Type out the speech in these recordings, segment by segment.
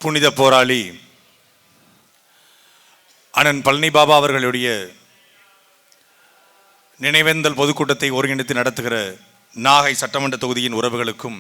புனித போராளி அண்ணன் பழனி பாபா அவர்களுடைய நினைவேந்தல் பொதுக்கூட்டத்தை ஒருங்கிணைத்து நடத்துகிற நாகை சட்டமன்ற தொகுதியின் உறவுகளுக்கும்,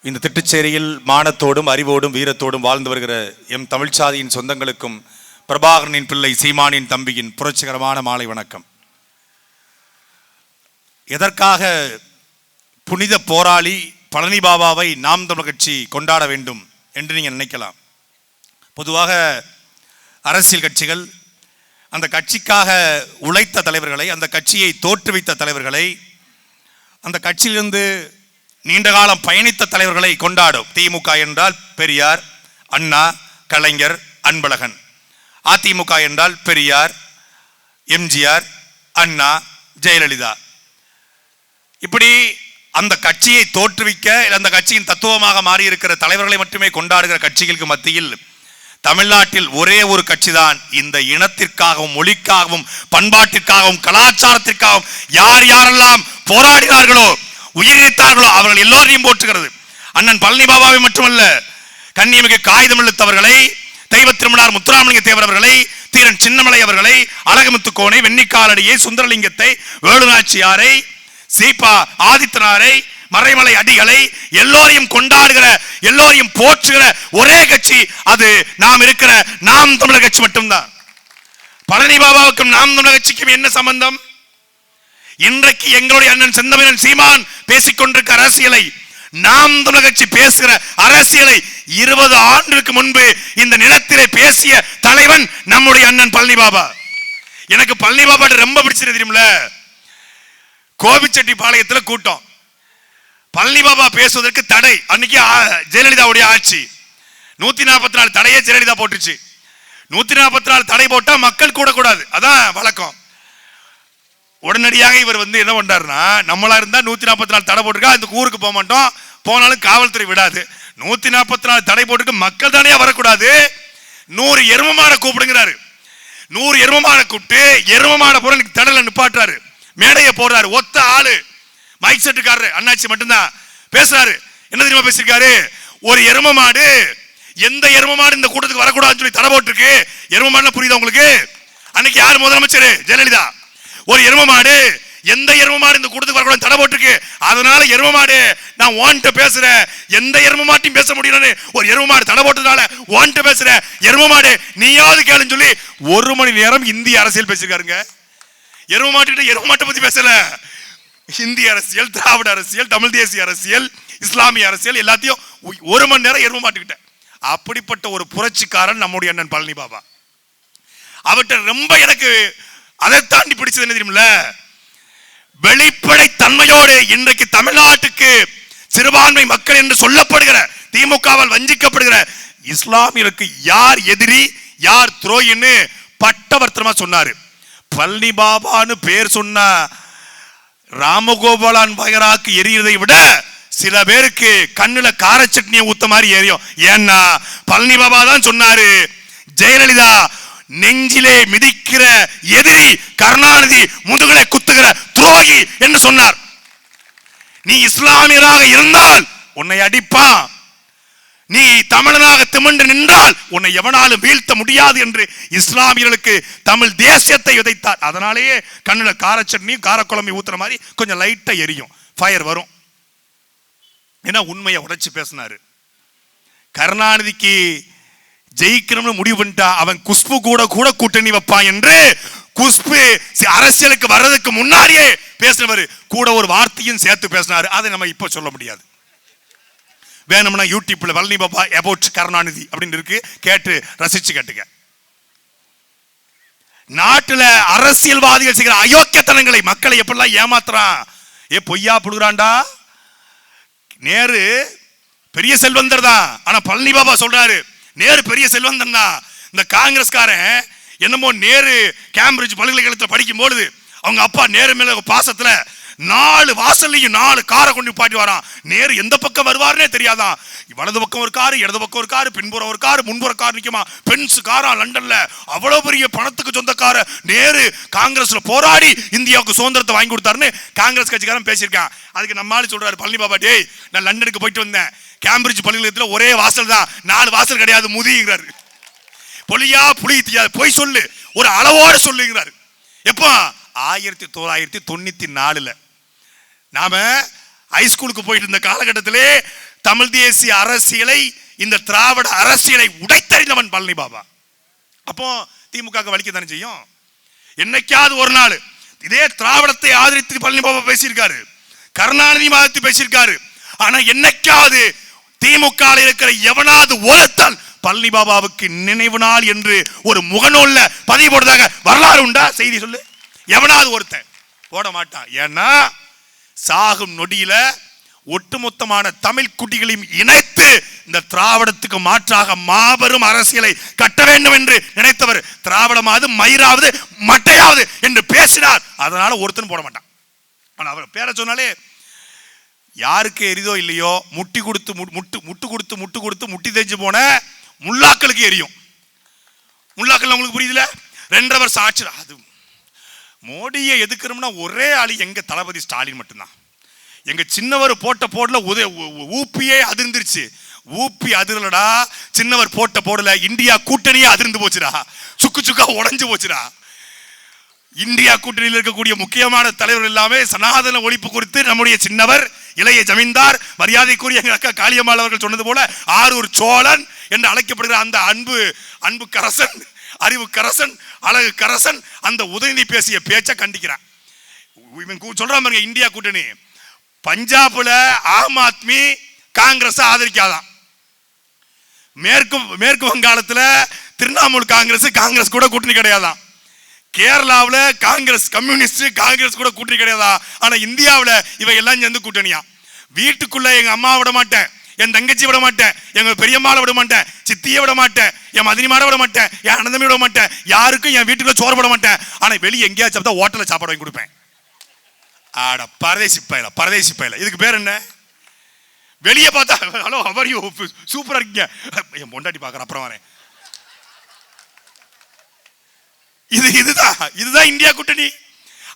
இந்த திட்டுச்சேரியில் மானத்தோடும் அறிவோடும் வீரத்தோடும் வாழ்ந்து வருகிற எம் தமிழ்ச்சாதியின் சொந்தங்களுக்கும், பிரபாகரனின் பிள்ளை சீமானின் தம்பியின் புரட்சிகரமான மாலை வணக்கம். எதற்காக புனித போராளி பழனி பாபாவை நாம் தமிழர் கட்சி கொண்டாட வேண்டும் என்று நீங்கள் நினைக்கலாம். பொதுவாக அரசியல் கட்சிகள் அந்த கட்சிக்காக உழைத்த தலைவர்களை, அந்த கட்சியை தோற்றுவித்த தலைவர்களை, அந்த கட்சியிலிருந்து நீண்ட காலம் பயணித்த தலைவர்களை கொண்டாடும். திமுக என்றால் பெரியார், அண்ணா, கலைஞர், அன்பழகன். அதிமுக என்றால் பெரியார், எம்ஜிஆர், அண்ணா, ஜெயலலிதா. இப்படி அந்த கட்சியை தோற்றுவிக்க, அந்த கட்சியின் தத்துவமாக மாறி இருக்கிற தலைவர்களை மட்டுமே கொண்டாடுகிற கட்சிகளுக்கு மத்தியில் தமிழ்நாட்டில் ஒரே ஒரு கட்சி தான் இந்த இனத்திற்காகவும், மொழிக்காகவும், பண்பாட்டிற்காகவும், கலாச்சாரத்திற்காகவும் யார் யாரெல்லாம் போராடினார்களோ, உயிரிழந்தார்களோ அவர்கள் எல்லோரையும் போற்றுகிறது. அண்ணன் பழனி பாபாவை மட்டுமல்ல, கண்ணியமிகு காகிதம் எழுத்தவர்களை, தெய்வ திருமணார் முத்துராமலிங்க தேவர் அவர்களை, தீரன் சின்னமலை அவர்களை, அழகுமுத்துக்கோனை, வெண்ணிக்காலடியை, சுந்தரலிங்கத்தை, வேலுநாச்சியாரை, சீபா ஆதித்தனாரை, மறைமலை அடிகளை எல்லோரையும் கொண்டாடுகிற, எல்லோரையும் போற்றுகிற ஒரே கட்சி அது நாம் இருக்கிற நாம் தமிழர் கட்சி மட்டும்தான். பழனி பாபாவுக்கும் நாம் தமிழர் கட்சிக்கும் என்ன சம்பந்தம்? இன்றைக்கு எங்களுடைய அண்ணன் செந்தமிழன் சீமான் பேசிக்கொண்டிருக்கிற அரசியலை, நாம் தமிழர் கட்சி பேசுகிற அரசியலை 20 ஆண்டுக்கு முன்பு இந்த நிலத்திலே பேசிய தலைவன் நம்முடைய அண்ணன் பழனி பாபா. எனக்கு பழனி பாபா ரொம்ப பிடிச்சது தெரியுமில்ல, கோபிச்செட்டிப்பாளையத்தில் கூட்டம், பழனி பாபா பேசுவதற்கு தடை. அன்னைக்கு ஜெயலலிதாவுடைய ஆட்சி, 144 தடையே ஜெயலலிதா போட்டுச்சு. 144 தடை போட்டா மக்கள் கூடக்கூடாது, அதான் வழக்கம். உடனடியாக இவர் என்ன பண்றாருன்னா, நம்மளா இருந்தா 144 தடை போட்டிருக்கா, அந்த ஊருக்கு போக மாட்டோம், போனாலும் காவல்துறை விடாது. 144 தடை போட்டுக்கு மக்கள் தானே வரக்கூடாது, 100 எருமமான கூப்பிடுங்கிறாரு. 100 எருமமான கூப்பிட்டு எருமமான பொருள் தடல நிப்பாட்டுறாரு, மேடையை போடுறாரு. ஒத்த ஆளு மைக் செட்டுக்காரரு அண்ணாச்சி மட்டும்தான் பேசுறாரு. என்ன தெரியுமா பேசிருக்காரு? ஒரு எரும மாடு, எந்த எரும மாடு இந்த கூட்டத்துக்கு வரக்கூடாதுன்னு சொல்லி தடை போட்டிருக்கு. எரும மாடுனா புரியுதா உங்களுக்கு? அன்னைக்கு யார் முதலமைச்சர்? ஜெயலலிதா. ஒரு எரும மாடு, எந்த எரும மாடு இந்த கூட்டத்துக்கு வரக்கூடாது தடை போட்டிருக்கு, அதனால எரும மாடு நான் ஓன்ட்ட பேசுறேன், எந்த எரும மாட்டையும் பேச முடியலன்னு ஒரு எரும மாடு தடை போட்டதுனால ஓன்ட்ட பேசுற எரும மாடு நீயாவது கேளுன்னு சொல்லி 1 மணி நேரம் இந்திய அரசியல் பேசிருக்காருங்க. எரும மாட்டு எரும மாட்டை பத்தி பேசல, இந்திய அரசியல், திராவிட அரசியல், தமிழ் தேசிய அரசியல், இஸ்லாமிய அரசியல் எல்லாத்தையும் 1 மணி நேரம் எரும மாட்டுக்கிட்ட. அப்படிப்பட்ட ஒரு புரட்சிக்காரன் நம்முடைய அண்ணன் பழனி பாபா. அவர்கிட்ட ரொம்ப எனக்கு அதை தாண்டி பிடிச்சது என்ன தெரியுமில்ல, வெளிப்படை தன்மையோடு இன்றைக்கு தமிழ்நாட்டுக்கு சிறுபான்மை மக்கள் என்று சொல்லப்படுகிற, திமுகவால் வஞ்சிக்கப்படுகிற இஸ்லாமியருக்கு யார் எதிரி, யார் துரோகின்னு பட்டவர்த்தனமா சொன்னாரு. பழனி பாபான்னு பேர் சொன்ன ராமகோபாலன் வகைராக்கு எரியதை விட சில பேருக்கு கண்ணுல கார சட்னியை ஊத்த மாதிரி எரியும். ஏன்னா பழனி பாபா தான் சொன்னாரு, ஜெயலலிதா நெஞ்சிலே மிதிக்கிற எதிரி, கருணாநிதி முதுகலை குத்துகிற துரோகி என்று சொன்னார். நீ இஸ்லாமியராக இருந்தால் உன்னை அடிப்பான், நீ தமிழனாக திமின்று நின்றால் உன்னை எவனாலும் வீழ்த்த முடியாது என்று இஸ்லாமியர்களுக்கு தமிழ் தேசியத்தை விதைத்தார். அதனாலேயே கண்ணுல கார சட்னி காரக்குழம்பு ஊத்துற மாதிரி கொஞ்சம் லைட்டா எரியும், ஃபயர் வரும். ஏன்னா உண்மையை உடைச்சு பேசினாரு. கருணாநிதிக்கு ஜெயிக்கணும்னு முடிவு பண்ணிட்டா அவன் குஷ்பு கூட கூட்டணி வைப்பான் என்று குஷ்பு அரசியலுக்கு வர்றதுக்கு முன்னாடியே பேசினவர் கூட ஒரு வார்த்தையும் சேர்த்து பேசினாரு. அதை நம்ம இப்ப சொல்ல முடியாது. வேணும்னா யூடியூப்ல பழனி பாபா அபவுட் கருணாநிதி அப்படின்னு இருக்கு, கேட்டு ரசிச்சு கேட்டுக்க. நாட்டுல அரசியல்வாதிகள் செய்கிற அயோக்கியத்தனங்களை, மக்களை எப்படிலாம் ஏமாத்துறான், பொய்யா புடுறான்டா. நேரு பெரிய செல்வந்தர் தான், ஆனா பழனி பாபா சொல்றாரு நேரு பெரிய செல்வந்தன் தான். இந்த காங்கிரஸ்காரன் என்னமோ நேரு கேம்பிரிட்ஜ் பல்கலைக்கழகத்தில் படிக்கும் பொழுது அவங்க அப்பா நேரு மேல பாசத்துல 4 வாசல்லையும் 4 காரை கொண்டு பாட்டி வரான். நேரு எந்த பக்கம் வருவாருன்னே தெரியாதான். வலது பக்கம் ஒரு காரு, இடது பக்கம் ஒரு காரு, பின்புறம் ஒரு காரு, முன்புற கார் நிக்குமா. பென்ஸ் காரா லண்டன்ல. அவ்வளவு பெரிய பணத்துக்கு சொந்தக்கார நேரு காங்கிரஸ்ல போராடி இந்தியாவுக்கு சுதந்திரத்தை வாங்கி கொடுத்தாருன்னு காங்கிரஸ் கட்சிக்காரன் பேசியிருக்கான். அதுக்கு நம்மால சொல்றாரு பழனி பாபா, டேய் நான் லண்டனுக்கு போயிட்டு வந்தேன், கேம்பிரிட்ஜ் பல்கலைக்கழகத்துல ஒரே வாசல் தான், 4 வாசல் கிடையாது முதிங்கிறாரு. பொலியா புலி போய் சொல்லு, ஒரு அளவோடு சொல்லுங்கிறாரு. எப்போ 1994 நாம ஹைஸ்கூலுக்கு போயிட்டு இருந்த காலகட்டத்திலே தமிழ் தேசிய அரசியலை, இந்த திராவிட அரசியலை உடைத்தறிந்தவன் பழனி பாபா. அப்போ திமுக வலிக்க தானே செய்யும். என்னைக்காவது ஒரு நாள் இதே திராவிடத்தை ஆதரித்து பழனி பாபா பேசியிருக்காரு, கருணாநிதி மாதிரி பேசியிருக்காரு. ஆனா என்னைக்காவது திமுக இருக்கிற எவனாவது ஒருத்தன் பழனி பாபாவுக்கு நினைவு நாள் என்று ஒரு முகநூல்ல பதிவு போடுறதாக வரலாறு உண்டா? செய்தி சொல்லு. எவனாவது ஒருத்தன் போட மாட்டான். ஏன்னா சாகும் நொடியில ஒட்டுமொத்தமான தமிழ் குடிகளையும் இணைத்து இந்த திராவிடத்துக்கு மாற்றாக மாபெரும் அரசியலை கட்ட வேண்டும் என்று நினைத்தவர் திராவிடமாவது மயிராவது மட்டையாவது என்று பேசினார். அதனால ஒருத்தன் போட மாட்டான். ஆனா அவர் பேரை சொன்னாலே யாருக்கு எரிதோ இல்லையோ, முட்டி கொடுத்து முட்டி தேஞ்சு போன முல்லாக்களுக்கு எரியும். முல்லாக்கள் உங்களுக்கு புரியுதுல? 2.5 வருஷம் ஆச்சு. அது மோடியை எதுக்குறோம்னா ஒரே ஆளு எங்க தளபதி ஸ்டாலின் மட்டும்தான். எங்க சின்னவர் போட்ட போடல ஊப்பியே அதிர்ந்துருச்சு. ஊப்பி அதிரலடா, சின்னவர் போட்ட போடல இந்தியா கூட்டணியே அதிர்ந்து போச்சுடா, சுக்கா உடைஞ்சு போச்சுடா. இந்தியா கூட்டணியில் இருக்கக்கூடிய முக்கியமான தலைவர்கள் எல்லாமே சனாதன ஒழிப்பு குறித்து நம்முடைய சின்னவர் இளைய ஜமீன்தார் மரியாதைக்குரிய எங்கள் அக்கா காளியம்மாள் அவர்கள் சொன்னது போல ஆரூர் சோழன் என்று அழைக்கப்படுகிற அந்த அன்பு கரசன், அறிவு கரசன், அழகு கரசன் அந்த உதயநிதி பேசிய பேச்சை கண்டிக்கிறான். சொல்றான் பாருங்க, இந்தியா கூட்டணி பஞ்சாப்ல ஆம் ஆத்மி காங்கிரஸ் ஆதரிக்காதான். மேற்கு வங்காளத்தில் திரிணாமுல் காங்கிரஸ் கூட கூட்டணி கிடையாதான். கேரளாவில் காங்கிரஸ் கம்யூனிஸ்ட் காங்கிரஸ் கூட கூட்டணி கிடையாதா. ஆனா இந்தியாவில் இவை எல்லாம் சேர்ந்து கூட்டணியா. வீட்டுக்குள்ள எங்க அம்மா விட மாட்டேன், என் தங்கச்சி விட மாட்டேன், எங்க பெரியம்மாவை விட மாட்டேன், சித்தியை விட மாட்டேன், என் மதினிமாரை விட மாட்டேன், என் அனந்தமே விட மாட்டேன், யாருக்கும் என் வீட்டுக்குள்ள சோறு விட மாட்டேன். ஆனா வெளியே எங்கேயாச்சும் சாப்பிட்டா ஹோட்டல்ல சாப்பாடு வாங்கி கொடுப்பேன். ஆட பரதேசி பயல. இதுக்கு பேர் என்ன? வெளியே பார்த்தா ஹலோ அவர் யூ சூப்பரா இருக்கீங்க, என் பொண்டாட்டி பார்க்குறேன் அப்புறம் வரேன். இதுதான் இந்தியா கூட்டணி.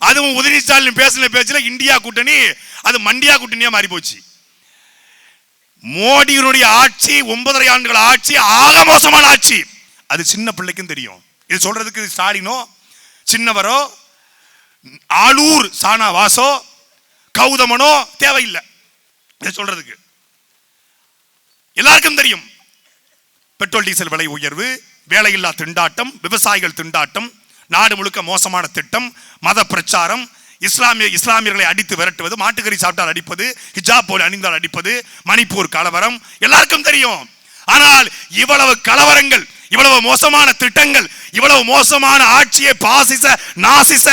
அதுவும் உதயநிதி ஸ்டாலின் பேசின பேச்சுல இந்தியா கூட்டணி அது மண்டியா கூட்டணியா மாறி போச்சு. மோடியினுடைய ஆட்சி 9.5 ஆண்டுகள் ஆட்சி ஆக மோசமான ஆட்சி. அது சின்ன பிள்ளைக்கும் தெரியும். இது சொல்றதுக்கு ஸ்டாலினோ சின்னவரோ ஆளூர் சானா வாசோ கௌதமனோ தேவையில்லை. இதை சொல்றதுக்கு எல்லாருக்கும் தெரியும். பெட்ரோல் டீசல் விலை உயர்வு, வேலையில்லா திண்டாட்டம், விவசாயிகள் திண்டாட்டம், நாடு முழுக்க மோசமான திட்டம், மத பிரச்சாரம், இஸ்லாமியர்களை அடித்து விரட்டுவது, மாட்டுக்கறி சாப்பிட்டால் அடிப்பது, ஹிஜாப் போல அணிந்தால் அடிப்பது, மணிப்பூர் கலவரம் எல்லாருக்கும் தெரியும். ஆனால் இவ்வளவு கலவரங்கள், இவ்வளவு மோசமான திட்டங்கள், இவ்வளவு மோசமான ஆட்சியை பாசிச நாசிச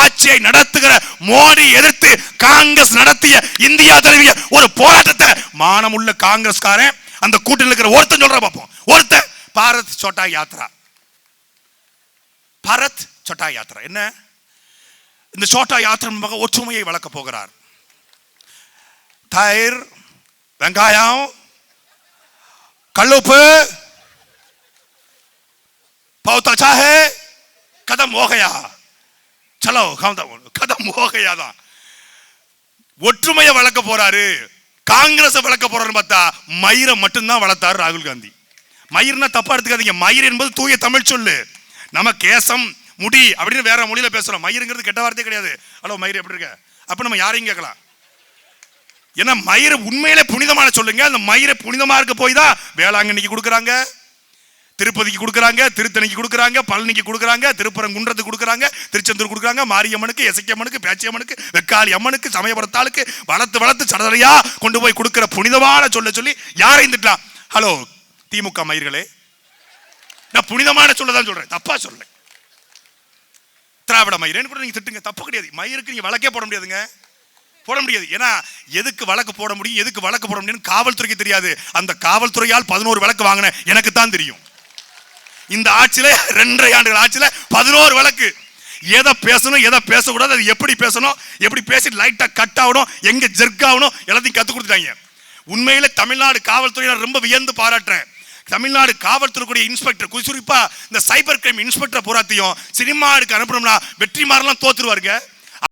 ஆட்சியை நடத்துகிற மோடி எதிர்த்து காங்கிரஸ் நடத்திய இந்தியா தழுவிய ஒரு போராட்டத்தை மானமுள்ள காங்கிரஸ்காரன் அந்த கூட்டணியில் இருக்கிற ஒருத்தன் சொல்ற பார்ப்போம். ஒருத்தன் பாரத் சோட்டா யாத்ரா. பாரத் சோட்டா யாத்ரா என்ன? இந்த சோட்டா யாத்திரை ஒற்றுமையை வளர்க்க போகிறார். தயிர், வெங்காயம், கல்லுப்பு, बहुत अच्छा है, कदम हो गया, चलो कदम हो गया தான். ஒற்றுமையை வளர்க்க போறாரு, காங்கிரஸ் வளர்க்க போறாரு. பார்த்தா மயிரை மட்டும்தான் வளர்த்தாரு ராகுல் காந்தி. மயிர்னா தப்பா எடுத்துக்காதீங்க, மயிர் என்பது தூய தமிழ் சொல்லு. நம்ம கேசம் முடி அப்படின்னு வேற மொழியில பேசுறோம். மயிருங்கிறது கெட்ட வார்த்தை கிடையாது. ஹலோ மயிர் எப்படி இருக்க அப்ப நம்ம யாரையும் கேட்கலாம். ஏன்னா மயிர் உண்மையிலே புனிதமான சொல்லுங்க. அந்த மயிரை புனிதமா இருக்க போய் தான் வேளாங்கண்ணிக்கு கொடுக்குறாங்க, திருப்பதிக்கு கொடுக்குறாங்க, திருத்தணிக்கு கொடுக்குறாங்க, பழனிக்கு கொடுக்குறாங்க, திருப்பரங்குன்றத்துக்கு கொடுக்குறாங்க, திருச்செந்தூர் கொடுக்குறாங்க, மாரியம்மனுக்கு, எசக்கியம்மனுக்கு, பேச்சியம்மனுக்கு, வெக்காளி அம்மனுக்கு, சமயபுரத்தாளுக்கு வளர்த்து சடதரையா கொண்டு போய் கொடுக்கிற புனிதமான சொல்லி யாரையும் திட்டலாம். ஹலோ திமுக மயிர்களே, நான் புனிதமான சொல்லதான் சொல்றேன், தப்பா சொல்றேன். திராவிட மயிரேன்னு கூட நீங்க திட்டுங்க, தப்பு கிடையாது. மயிருக்கு நீங்க வழக்கே போட முடியாதுங்க, போட முடியாது. ஏன்னா எதுக்கு வழக்கு போட முடியும், எதுக்கு வழக்கு போட முடியும் காவல்துறைக்கு தெரியாது. அந்த காவல்துறையால் 11 வழக்கு வாங்கின எனக்கு தான் தெரியும். இந்த ஆட்சியில 2.5 ஆண்டுகள் ஆட்சியில 11 வழக்கு. எதை பேசணும் எதை பேசக்கூடாது, அது எப்படி பேசணும், எப்படி பேசி லைட்டா கட் ஆகணும், எங்க ஜெர்க் ஆகணும், எல்லாத்தையும் கற்றுக் கொடுத்துட்டாங்க. உண்மையில தமிழ்நாடு காவல்துறையினர் ரொம்ப வியந்து பாராட்டுறேன். தமிழ்நாடு காவல்துறை இன்ஸ்பெக்டர், குறிப்பா இந்த சைபர் கிரைம் இன்ஸ்பெக்டர் பூராத்தையும் சினிமா எடுக்க அனுப்பணும்னா வெற்றிமாறலாம் தோத்துருவாருங்க.